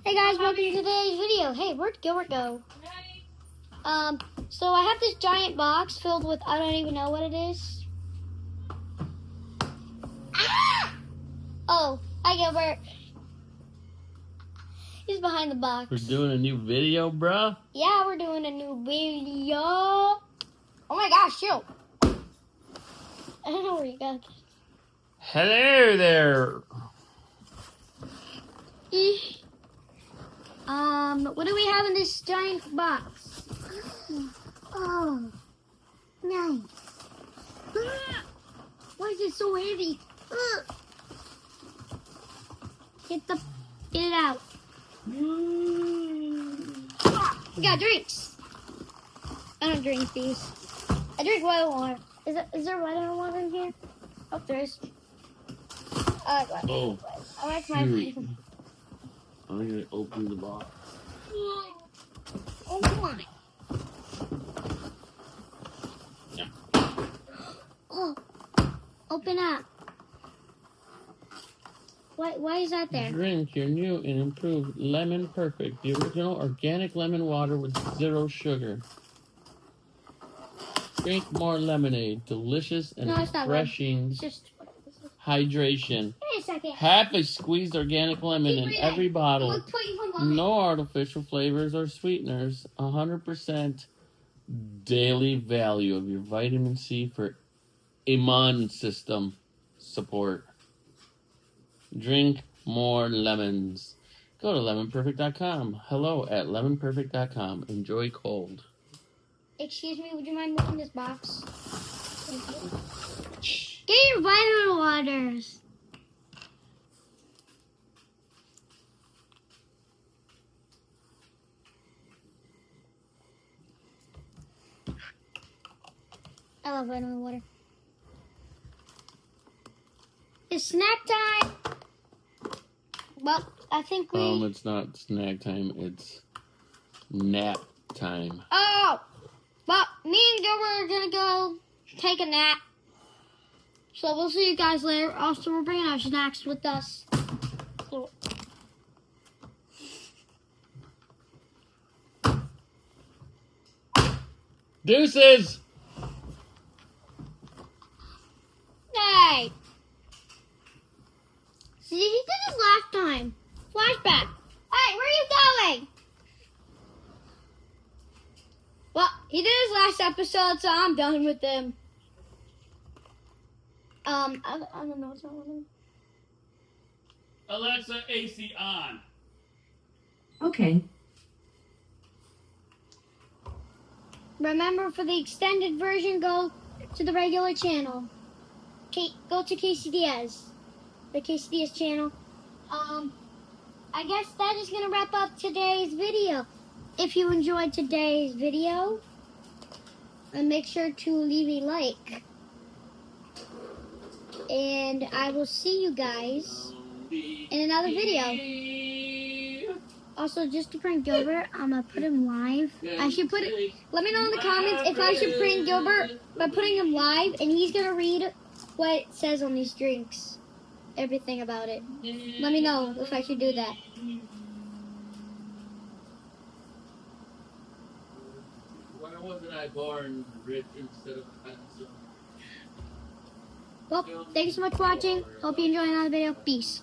Hey guys, welcome to today's video. Hey, where'd Gilbert go? So I have this giant box filled with, I don't even know what it is. Ah! Oh, hi Gilbert. He's behind the box. We're doing a new video, bruh? Yeah, we're doing a new video. Oh my gosh, shoot. I don't know where you got this. Hello there. What do we have in this giant box? Oh, nice. Why is it so heavy? Get it out. We got drinks. I don't drink these. I drink water water. Is there water water in here? Oh, there is. I like my shoot. I'm gonna open the box. Oh, come on. Yeah. Oh, open up. Why is that there? Drink your new and improved Lemon Perfect, the original organic lemon water with 0 sugar. Drink more lemonade, delicious and refreshing It's just hydration. wait a second. Half a squeezed organic lemon in every bottle. No artificial flavors or sweeteners. 100% daily value of your vitamin C for immune system support. Drink more lemons. Go to lemonperfect.com. Hello at lemonperfect.com. Enjoy cold. Excuse me, would you mind moving this box? Thank you. Get your vitamin waters. I love vitamin water. It's snack time. Well, I think we... It's not snack time. It's nap time. Oh! Well, me and Gilbert are going to go take a nap. So we'll see you guys later. Also, we're bringing our snacks with us. So... Deuces! Hey! See, he did this last time. Flashback. Hey, where are you going? Well, he did his last episode, so I'm done with him. I don't know what's wrong with him. Alexa, AC on. Okay. Remember, for the extended version, go to the regular channel. Go to Casey Diaz. The Casey Diaz channel. I guess that is going to wrap up today's video. If you enjoyed today's video, make sure to leave a like. And I will see you guys in another video. Also, just to prank Gilbert, I'm going to put him live. I should put it... Let me know in the comments if I should prank Gilbert by putting him live, and he's going to read what it says on these drinks. Everything about it. Let me know if I should do that. Why wasn't I born rich instead of handsome? Well, thank you so much for watching. Hope you enjoyed another video. Peace.